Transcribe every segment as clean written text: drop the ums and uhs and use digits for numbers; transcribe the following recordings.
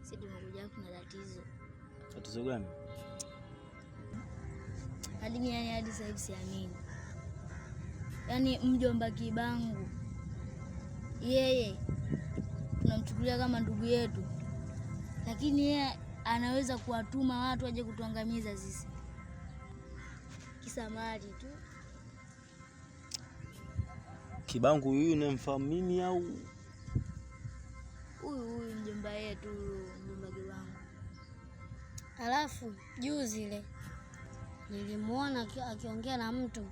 Sisi tumekuja kuna tatizo. Tatizo gani? Hadi sasa hivi siamini. Yaani mjomba Kibangu yeye tunamchukulia kama ndugu yetu, lakini yeye anaweza kuwatuma watu waje kutuangamiza sisi. Kisa mali tu. Kibangu huyu unamfahamu mimi au? Huyu mjomba yetu, mjomba Kibangu. Alafu juzi ile nilimuona akiongea na mtu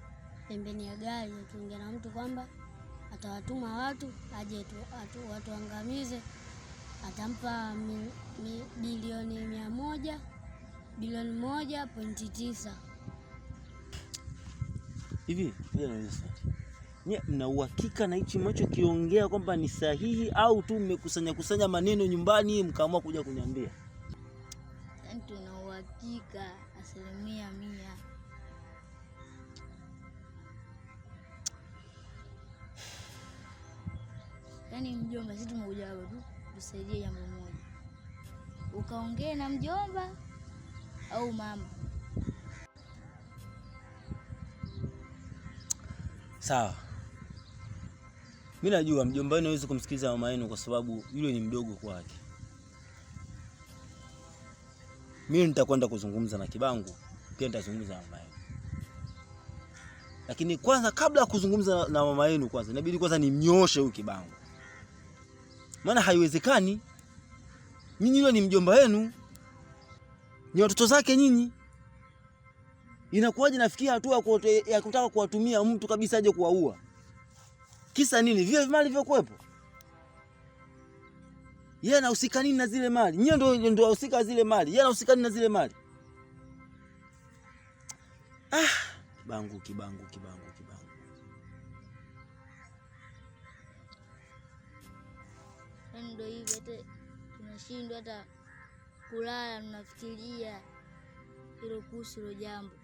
pembeni ya gari, akiongea na mtu kwamba atawatuma watu aje watuangamize, atampa bilioni 1.9. Hivi nye mna uhakika na hichi mwacho kiongea kwamba ni sahihi au tu mmekusanya maneno nyumbani mkaamua kuja kuniambia? Yaani tuna uhakika 100%. Yaani mjomba, sisi tumekuja hapa tu tusaidie jambo moja. Ukaongee na mjomba au mama. Sawa. Mimi najua mjomba wenu hawezi kumsikiliza mama yenu kwa sababu yule ni mdogo kwake. Mimi nitakwenda kuzungumza na Kibangu, pia nitazungumza na mama yenu. Lakini kwanza kabla ya kuzungumza na mama yenu kwanza inabidi kwanza nimnyoshe huyu Kibangu. Maana haiwezekani. Nyinyi yule ni mjomba wenu. Ni watoto zake nyinyi. Inakuwaje nafikia hatua ya kutaka kuwatumia mtu kabisa aje kuwaua? Kisa nini? Vile mali vilivyokuepo. Yeye anahusika nini na zile mali? Nyinyi ndio wahusika zile mali. Yeye anahusika nini na zile mali? Kibangu. Ndio hivi hata tunashindwa hata kulala, tunafikiria hilo kuhusu hilo jambo.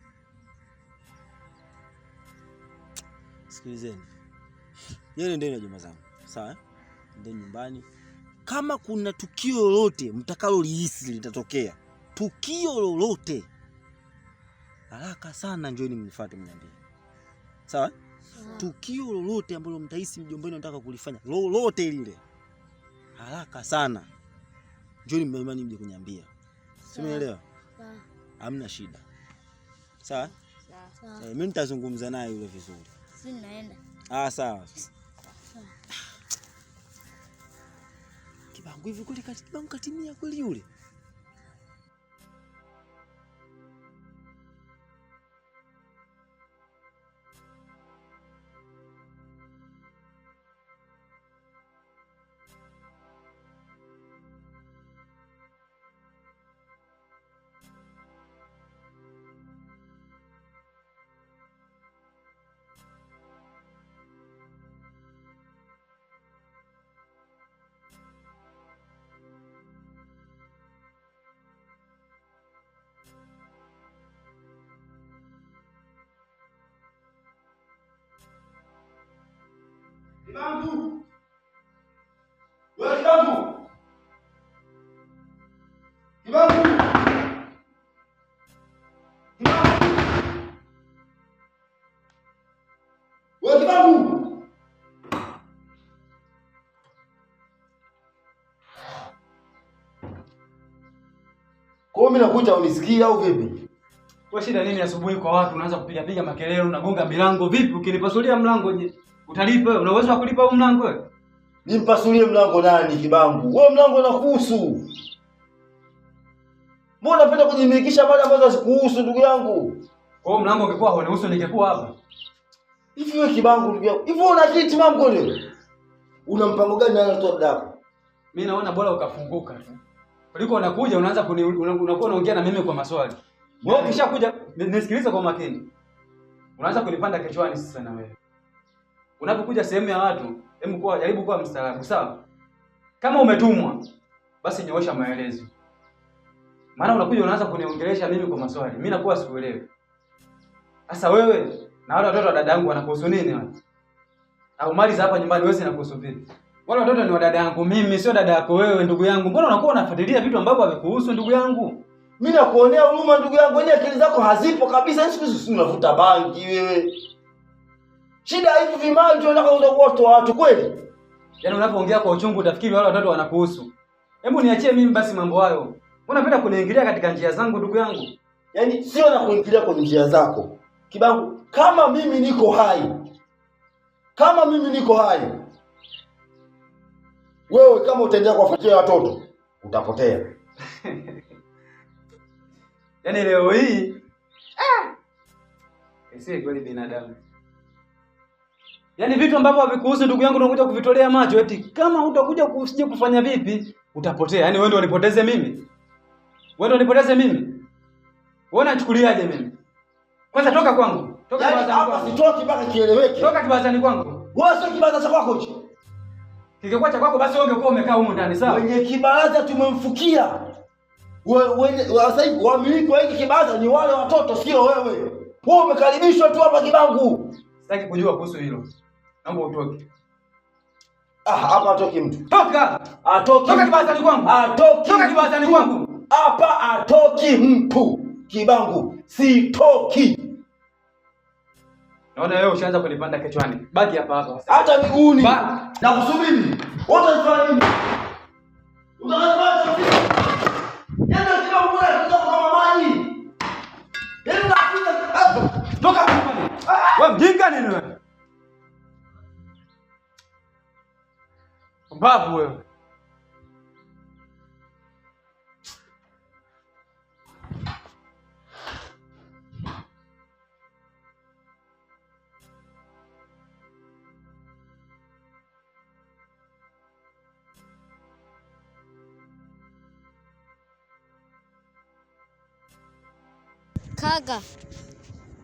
Sikilizeni. Yeye ndio jamaa zangu. Sawa? Ndio nyumbani. Kama kuna tukio lolote mtakalolihisi litatokea, tukio lolote, haraka sana njooni mnifuate mniambie. Sawa? Tukio lolote ambalo mtahisi mjomba wenu anataka kulifanya, lolote lile, haraka sana njooni mmeimani mje kuniambia. Simeelewa? Sawa. Hamna shida. Sawa? Sawa. Mimi nitazungumza naye yule vizuri. Sisi naenda. Sawa. Kibangu hivi kweli Kibangu katimia kweli yule? Kibangu! Wewe Kibangu! Kibangu! Wewe Kibangu! Kwa mimi nakuja unisikia au vipi? Kwa shida nini asubuhi kwa watu unaanza kupiga makelele, unagonga milango vipi? Ukinipasulia mlango je, utalipa wewe? Una uwezo wa kulipa huu mlango wewe? Nimpasulie mlango nani Kibangu? Wewe mlango unakuhusu. Mbona unapenda kujimilikisha mali ambazo hazikuhusu ndugu yangu? Kwa hiyo mlango ungekuwa haunahusu ningekuwa hapa. Hivi wewe Kibangu ndugu yangu, hivi una kiti mambo leo? Una mpango gani na mtoto dako? Mimi naona bora ukafunguka tu. Kuliko unakuja unaanza unakuwa unaongea na mimi kwa maswali. Wewe ukishakuja nisikilize kwa makini. Unaanza kunipanda kichwani sasa na wewe. Unapokuja sehemu ya watu, jaribu kuwa mstaarabu, sawa? Kama umetumwa, basi nyoosha maelezo. Maana unakuja unaanza kuniongelesha mimi kwa maswali. Mimi nakuwa sikuelewi. Sasa wewe na wale watoto wa dada yangu wanakuhusu nini wao? Au mali za hapa nyumbani wewe zinakuhusu vipi? Wale watoto ni wa dada yangu mimi, sio dada yako wewe ndugu yangu. Mbona unakuwa unafuatilia vitu ambavyo havikuhusu ndugu yangu? Mimi nakuonea huruma ndugu yangu, wewe akili zako hazipo kabisa. Siku hizi unavuta bangi wewe. Shida hivi vimali ndio unataka utoa watu kweli? Yaani unapoongea kwa uchungu utafikiri wale watoto wanakuhusu. Hebu niachie mimi basi mambo hayo. Mbona unapenda kuniingilia katika njia zangu ndugu yangu? Yaani sio na kuingilia kwenye njia zako. Kibangu, kama mimi niko hai. Wewe kama utaendelea kuwafuatilia watoto, utapotea. Yaani leo hii si kweli binadamu. Yaani vitu ambavyo havikuhusu ndugu yangu unakuja kuvitolea macho eti kama utakuja usije kufanya vipi utapotea. Yaani wewe ndio unipoteze mimi? Wewe unachukuliaje mimi? Kwanza toka kwangu. Toka yaani kibazani hapa sitoki mpaka kieleweke. Toka kibazani kwangu. Wewe sio kibaza cha kwako hicho. Kingekuwa cha kwako basi wewe ungekuwa umekaa huko ndani sawa? Wenye kibaza tumemfukia. Wewe sasa hivi wamiliki wa hiki kibaza ni wale watoto sio wewe. Wewe umekaribishwa tu hapa Kibangu. Sitaki kujua kuhusu hilo. Naomba utoke. Hapa atoki mtu. Toka! Atoki. Toka kibazani kwangu. Atoki. Toka kibazani kwangu. Hapa atoki mtu. Kibangu, sitoki. Naona wewe ushaanza kunipanda kichwani. Baki hapa. Hata miguuni. Na kusubiri. Wote wanafanya nini? Unataka nini? Nenda Kibangu kama maji. Nenda hapa. Toka hapa. Wewe mjinga nini wewe? Mbavu wewe. Kaka,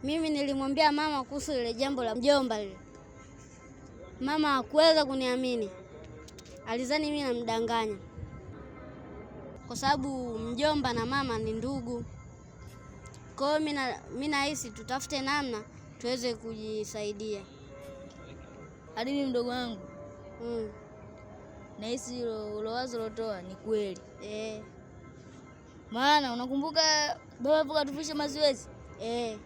mimi nilimwambia mama kuhusu ile jambo la mjomba lile. Mama hakuweza kuniamini. Alizani mimi namdanganya. Kwa sababu mjomba na mama ni ndugu. Kwa hiyo mimi nahisi tutafute namna tuweze kujisaidia. Hadi mimi mdogo wangu. Nahisi hilo wazo lotoa ni kweli. Eh. Maana unakumbuka baba katufisha mazoezi? Eh.